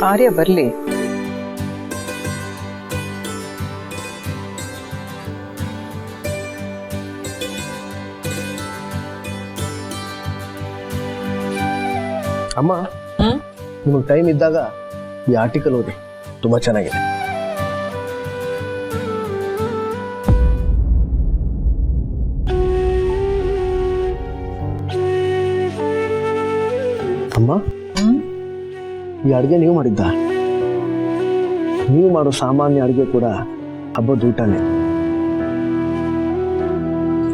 ಆರ್ಯ ಬರ್ಲಿ. ಅಮ್ಮ, ನಿಮಗೆ ಟೈಮ್ ಇದ್ದಾಗ ಈ ಆರ್ಟಿಕಲ್ ಓದಿ, ತುಂಬಾ ಚೆನ್ನಾಗಿದೆ. ಅಮ್ಮ, ಈ ಅಡುಗೆ ನೀವು ಮಾಡಿದ್ದ? ನೀವು ಮಾಡೋ ಸಾಮಾನ್ಯ ಅಡುಗೆ ಕೂಡ ಹಬ್ಬದ ಊಟನೇ.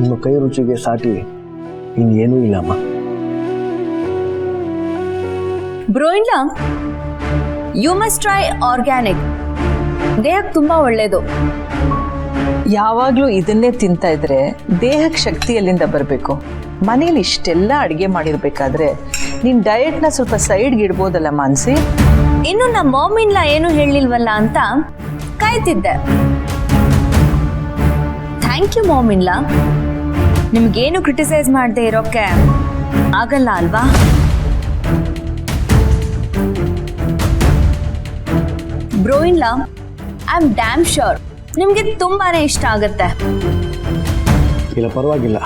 ನಿಮ್ಮ ಕೈ ರುಚಿಗೆ ಸಾಟಿ ಇನ್ನೇನೂ ಇಲ್ಲ ಅಮ್ಮ. ಬ್ರೋಯಿನ್ಲಾ, ಯು ಮಸ್ಟ್ ಟ್ರೈ ಆರ್ಗ್ಯಾನಿಕ್. ದೇಹಕ್ಕೆ ತುಂಬಾ ಒಳ್ಳೇದು. ಯಾವಾಗ್ಲೂ ಇದನ್ನೇ ತಿಂತಾ ಇದ್ರೆ ದೇಹಕ್ಕೆ ಶಕ್ತಿ ಎಲ್ಲಿಂದ ಬರಬೇಕು? ಮನೇಲಿ ಇಷ್ಟೆಲ್ಲ ಅಡಿಗೆ ಮಾಡಿರ್ಬೇಕಾದ್ರೆ ನಿನ್ ಡಯಟ್ನ ಸ್ವಲ್ಪ ಸೈಡ್ಗೆ ಇಡ್ಬೋದಲ್ಲ ಮಾನ್ಸಿ? ಇನ್ನು ನಮ್ಮ ಮಾಮಿನ್ಲಾ ಏನು ಹೇಳಿಲ್ವಲ್ಲ ಅಂತ ಕಾಯ್ತಿದ್ದೆ. Thank you ಮಾಮಿನ್ಲಾ. ನಿಮ್ಗೇನು ಕ್ರಿಟಿಸೈಸ್ ಮಾಡದೆ ಇರೋಕೆ ಆಗಲ್ಲ ಅಲ್ವಾ? ಬ್ರೋಯಿನ್ಲಾ, ಐ ಆಮ್ ಡ್ಯಾಮ್ ಶ್ಯೂರ್ ನಿಮ್ಗೆ ತುಂಬಾನೇ ಇಷ್ಟ ಆಗುತ್ತೆ. ಇಲ್ಲ ಪರವಾಗಿಲ್ಲ,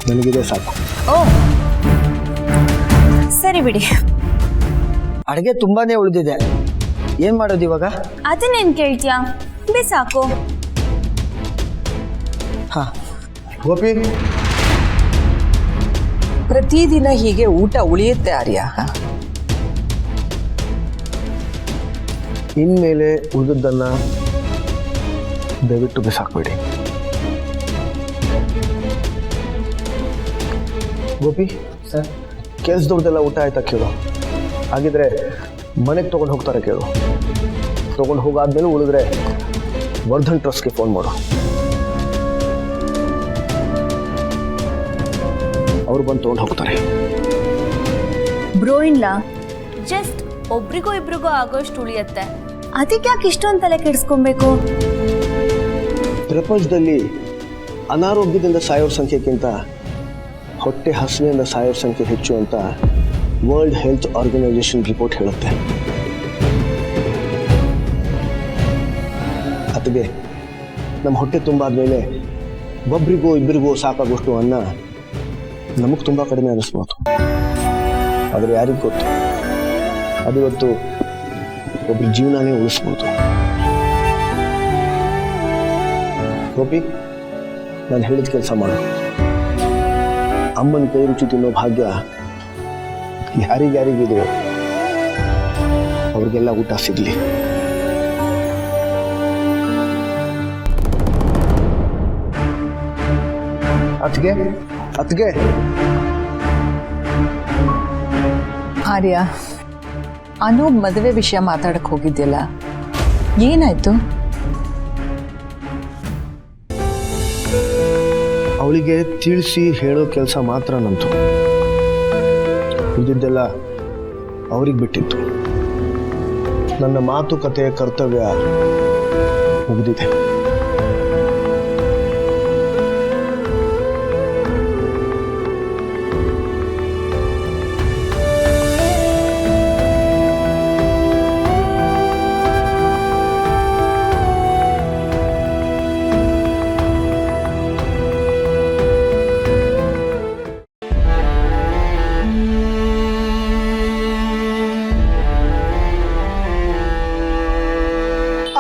ನನಗಿದೆ ಸಾಕು. ಓ ಸರಿ ಬಿಡಿ. ಅಡುಗೆ ತುಂಬಾನೇ ಉಳಿದಿದೆ, ಏನ್ ಮಾಡೋದು ಇವಾಗ? ಅದನ್ನೇನ್ ಕೇಳ್ತೀಯಾ, ಬಿಸಾಕು. ಹಾ ಗೋಪಿ, ಪ್ರತಿದಿನ ಹೀಗೆ ಊಟ ಉಳಿಯುತ್ತೆ ಆರ್ಯ. ಇನ್ಮೇಲೆ ಉಳಿದದ್ದನ್ನ ದಯವಿಟ್ಟು ಬಿಸಾಕ್ಬೇಡಿ. ಗೋಪಿ ಸರ್, ಕೆಲ್ಸದವ್ರದ್ದೆಲ್ಲ ಊಟ ಆಯ್ತಾ ಕೇಳು. ಹಾಗಿದ್ರೆ ಮನೆಗೆ ತೊಗೊಂಡು ಹೋಗ್ತಾರೆ ಕೇಳು. ತೊಗೊಂಡು ಹೋಗಾದ್ಮೇಲೆ ಉಳಿದ್ರೆ ವರ್ಧನ್ ಟ್ರಸ್ಟ್ಗೆ ಫೋನ್ ಮಾಡು. ಅವ್ರು ಬಂದು ತೊಗೊಂಡು ಹೋಗ್ತಾರೆ. ಬ್ರೋಯಿನ್ಲಾ, ಜಸ್ಟ್ ಒಬ್ರಿಗೋ ಇಬ್ರಿಗೋ ಆಗೋಷ್ಟು ಉಳಿಯತ್ತೆ. ಅದಕ್ಕೆ ಯಾಕೆ ಇಷ್ಟೊಂದು ತಲೆ ಕೆಡಿಸ್ಕೊಬೇಕು? ಪ್ರಪಂಚದಲ್ಲಿ ಅನಾರೋಗ್ಯದಿಂದ ಸಾಯೋರ ಸಂಖ್ಯೆಗಿಂತ ಹೊಟ್ಟೆ ಹಸಿವೆಯಿಂದ ಸಾಯೋರ ಸಂಖ್ಯೆ ಹೆಚ್ಚು ಅಂತ ವರ್ಲ್ಡ್ ಹೆಲ್ತ್ ಆರ್ಗನೈಸೇಷನ್ ರಿಪೋರ್ಟ್ ಹೇಳುತ್ತೆ. ಅದಕ್ಕೆ ನಮ್ಮ ಹೊಟ್ಟೆ ತುಂಬಾದ್ಮೇಲೆ ಒಬ್ರಿಗೂ ಇಬ್ಬರಿಗೂ ಸಾಕಾಗೋಷ್ಟು ಅನ್ನ ನಮಗೆ ತುಂಬ ಕಡಿಮೆ ಅನ್ನಿಸ್ಬೋದು. ಆದರೆ ಯಾರಿಗೂ ಗೊತ್ತು, ಅದಿವತ್ತು ಒಬ್ಬರ ಜೀವನನೇ ಉಳಿಸ್ಬೋದು. ಗೋಪಿ, ನಾನು ಹೇಳಿದ ಕೆಲಸ ಮಾಡು. ಅಮ್ಮನ ಕೈ ರುಚಿ ತಿನ್ನೋ ಭಾಗ್ಯ ಯಾರಿಗ್ಯಾರಿಗಿದೆಯೋ ಅವ್ರಿಗೆಲ್ಲ ಊಟ ಸಿಗ್ಲಿ. ಅತ್ಗೆ ಆರ್ಯ, ಅನೂಪ್ ಮದುವೆ ವಿಷಯ ಮಾತಾಡಕ್ ಹೋಗಿದ್ಯಲ್ಲ, ಏನಾಯ್ತು? ಅವಳಿಗೆ ತಿಳಿಸಿ ಹೇಳೋ ಕೆಲಸ ಮಾತ್ರ ನಂತು. ಇದಿದ್ದೆಲ್ಲ ಅವ್ರಿಗೆ ಬಿಟ್ಟಿತ್ತು. ನನ್ನ ಮಾತುಕತೆ ಕರ್ತವ್ಯ ಮುಗಿದಿದೆ.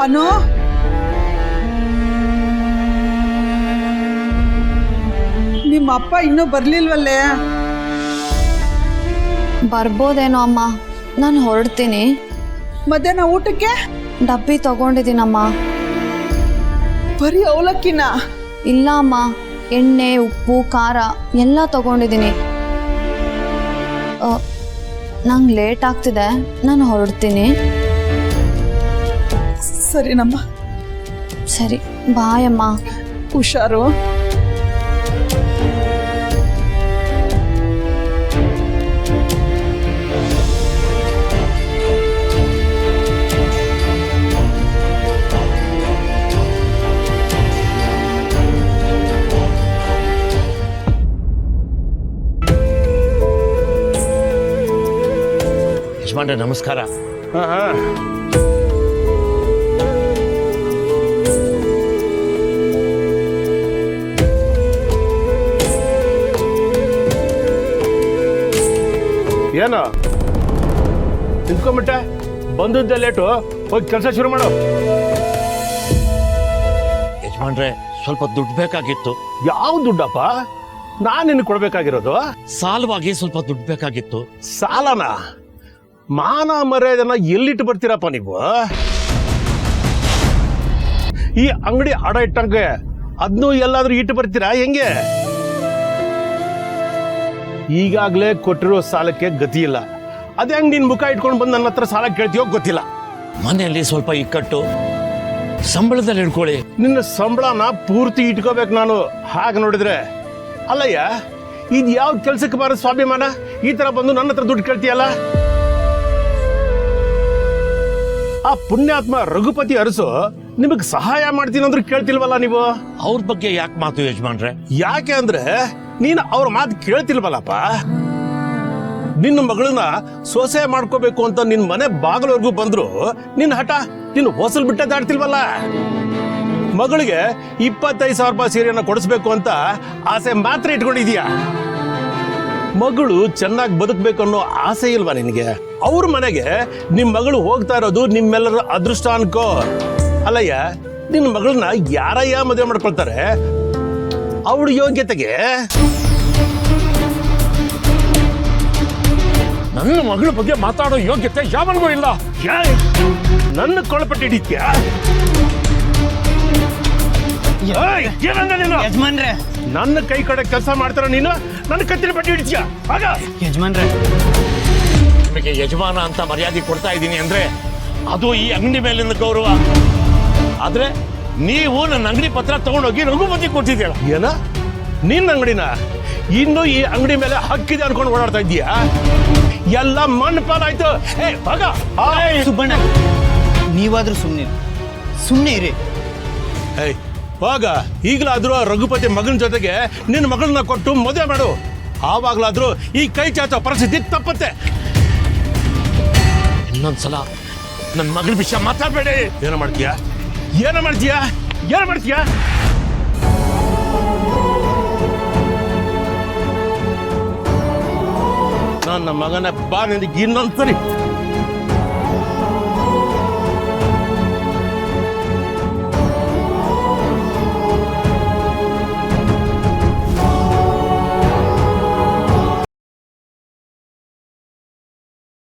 ಅನು, ನಿಮ್ಮ ಅಪ್ಪ ಇನ್ನೂ ಬರ್ಲಿಲ್ವಲ್ಲೇ? ಬರ್ಬೋದೇನೋ ಅಮ್ಮ, ನಾನು ಹೊರಡ್ತೀನಿ. ಮಧ್ಯಾಹ್ನ ಊಟಕ್ಕೆ ಡಬ್ಬಿ ತಗೊಂಡಿದ್ದೀನಮ್ಮ. ಬರೀ ಅವಲಕ್ಕಿನ? ಇಲ್ಲ ಅಮ್ಮ, ಎಣ್ಣೆ, ಉಪ್ಪು, ಖಾರ ಎಲ್ಲ ತಗೊಂಡಿದ್ದೀನಿ. ನಂಗೆ ಲೇಟ್ ಆಗ್ತಿದೆ, ನಾನು ಹೊರಡ್ತೀನಿ. ಸರಿನಮ್ಮ. ಸರಿ, ಬಾಯ್ ಅಮ್ಮ. ಹುಷಾರು. ಯಜಮಾನ್ರೆ ನಮಸ್ಕಾರ. ಏನು ನಿಂತ್ಕೊಂಬಿಟ್ಟೆ? ಬಂದದ್ದೇ ಲೇಟು, ಹೋಗಿ ಕೆಲಸ ಶುರು ಮಾಡು. ಯಜಮಾನ್ರೆ, ಸ್ವಲ್ಪ ದುಡ್ಡು ಬೇಕಾಗಿತ್ತು. ಯಾವ ದುಡ್ಡಪ್ಪ? ನಾನು ನಿನಗೆ ಕೊಡ್ಬೇಕಾಗಿರೋದು? ಸಾಲವಾಗಿ ಸ್ವಲ್ಪ ದುಡ್ಡು ಬೇಕಾಗಿತ್ತು. ಸಾಲನ? ಮಾನ ಮರ್ಯಾದೆನ ಎಲ್ಲಿಟ್ಟು ಬರ್ತೀರಪ್ಪ ನೀವು? ಈ ಅಂಗಡಿ ಅಡ ಇಟ್ಟಂಗೆ ಅದನ್ನೂ ಎಲ್ಲಾದ್ರೂ ಇಟ್ಟು ಬರ್ತೀರಾ ಹೆಂಗೆ? ಈಗಾಗಲೇ ಕೊಟ್ಟಿರೋ ಸಾಲಕ್ಕೆ ಗತಿ ಇಲ್ಲ. ಅದೇ ಹಂಗೆ ನಿನ್ ಮುಖ ಇಟ್ಕೊಂಡು ಬಂದು ನನ್ನ ಹತ್ರ ಸಾಲ ಕೇಳ್ತೀಯೋ ಗೊತ್ತಿಲ್ಲ. ಮನೆಯಲ್ಲಿ ಸ್ವಲ್ಪ ಇಕ್ಕಟ್ಟು, ಸಂಬಳದಲ್ಲಿ ಹಿಡ್ಕೊಳ್ಳಿ. ನಿನ್ನ ಸಂಬಳನ ಪೂರ್ತಿ ಇಟ್ಕೋಬೇಕು ನಾನು. ಹಾಗೆ ನೋಡಿದ್ರೆ ಅಲ್ಲಯ್ಯ, ಇದು ಯಾವ ಕೆಲ್ಸಕ್ಕೆ ಬಾರ ಸ್ವಾಭಿಮಾನ? ಈ ತರ ಬಂದು ನನ್ನ ಹತ್ರ ದುಡ್ಡು ಕೇಳ್ತೀಯಲ್ಲ? ಆ ಪುಣ್ಯಾತ್ಮ ರಘುಪತಿ ಅರಸು ನಿಮಗ್ ಸಹಾಯ ಮಾಡ್ತೀನಿ ಅಂದ್ರೂ ಕೇಳ್ತಿಲ್ವಲ್ಲ ನೀವು? ಅವ್ರ ಬಗ್ಗೆ ಯಾಕೆ ಮಾತು ಯಜಮಾನ್ರೆ? ಯಾಕೆ ಅಂದ್ರೆ ನೀನು ಅವ್ರ ಮಾತು ಕೇಳ್ತಿಲ್ವಲ್ಲಪ್ಪ. ನಿನ್ನ ಮಗಳನ್ನ ಸೊಸೆ ಮಾಡ್ಕೋಬೇಕು ಅಂತ ನಿನ್ ಮನೆ ಬಾಗಿಲವರೆಗೂ ಬಂದ್ರು ನಿನ್ನ ಹಠ ನಿನ್ನ ಹೊಸಲ್ ಬಿಟ್ಟ ದಾಡ್ತಿಲ್ವಲ್ಲ. ಮಗಳಿಗೆ 25,000 ರೂಪಾಯಿ ಸೀರೆಯನ್ನ ಕೊಡಿಸ್ಬೇಕು ಅಂತ ಆಸೆ ಮಾತ್ರ ಇಟ್ಕೊಂಡಿದೀಯ. ಮಗಳು ಚೆನ್ನಾಗಿ ಬದುಕಬೇಕು ಅನ್ನೋ ಆಸೆ ಇಲ್ವಾ ನಿನಗೆ? ಅವ್ರ ಮನೆಗೆ ನಿಮ್ ಮಗಳು ಹೋಗ್ತಾ ಇರೋದು ನಿಮ್ಮೆಲ್ಲರ ಅದೃಷ್ಟ ಅನ್ಕೋ. ಅಲ್ಲಯ್ಯ, ನಿನ್ನ ಮಗಳನ್ನ ಯಾರಯ್ಯ ಮದುವೆ ಮಾಡ್ಕೊಳ್ತಾರೆ? ಅವಳ ಯೋಗ್ಯತೆಗೆ. ನನ್ನ ಮಗಳ ಬಗ್ಗೆ ಮಾತಾಡೋ ಯೋಗ್ಯತೆ ಯಾವನಿಗೂ ಇಲ್ಲ. ನನ್ನ ಕೊಳಪಟ್ಟಿ ಹಿಡಿತ್ಯಾ? ಯಜಮಾನ್ರೆ, ನನ್ನ ಕೈ ಕಡೆ ಕೆಲಸ ಮಾಡ್ತಾರ ನೀನು, ನನ್ನ ಕತ್ತಿನ ಪಟ್ಟಿ ಹಿಡಿತ್ಯಾ? ಆಗ ಯಜಮಾನ್ರೆ, ನಿಮಗೆ ಯಜಮಾನ ಅಂತ ಮರ್ಯಾದೆ ಕೊಡ್ತಾ ಇದ್ದೀನಿ ಅಂದ್ರೆ ಅದು ಈ ಅಂಗಡಿ ಮೇಲಿನ ಗೌರವ. ಆದ್ರೆ ನೀವು ನನ್ನ ಅಂಗಡಿ ಪತ್ರ ತಗೊಂಡೋಗಿ ರಘುಪತಿ ಕೊಟ್ಟಿದ್ದೀರ. ಏನ? ನಿನ್ನ ಅಂಗಡಿನ ಇನ್ನು ಈ ಅಂಗಡಿ ಮೇಲೆ ಹಕ್ಕಿದೆ ಅನ್ಕೊಂಡು ಓಡಾಡ್ತಾ ಇದ್ದೀಯಾ? ಎಲ್ಲ ಮಣ್ಣು ಪಾಲಾಯ್ತು. ಸುಬ್ಬಣ್ಣ, ನೀವಾದ್ರೂ ಸುಮ್ಮನೆ ಇರಿ. ಹೋಗ, ಈಗಲಾದ್ರೂ ಆ ರಘುಪತಿ ಮಗನ ಜೊತೆಗೆ ನಿನ್ನ ಮಗಳನ್ನ ಕೊಟ್ಟು ಮದುವೆ ಮಾಡು. ಆವಾಗ್ಲಾದ್ರೂ ಈ ಕೈ ಚಾಚೋ ಪರಿಸ್ಥಿತಿ ತಪ್ಪತ್ತೆ. ಇನ್ನೊಂದ್ಸಲ ನನ್ನ ಮಗಳ ವಿಷಯ ಮಾತಾಡ್ಬೇಡಿ. ಏನ ಮಾಡ್ತೀಯಾ? ಏನ ಮಾಡ್ತೀಯಾ? ಏನ ಮಾಡ್ತೀಯಾ? ನನ್ನ ಮಗನ ಬಾ, ನಿನಗೆ ಇನ್ನೊಂದ್ಸರಿ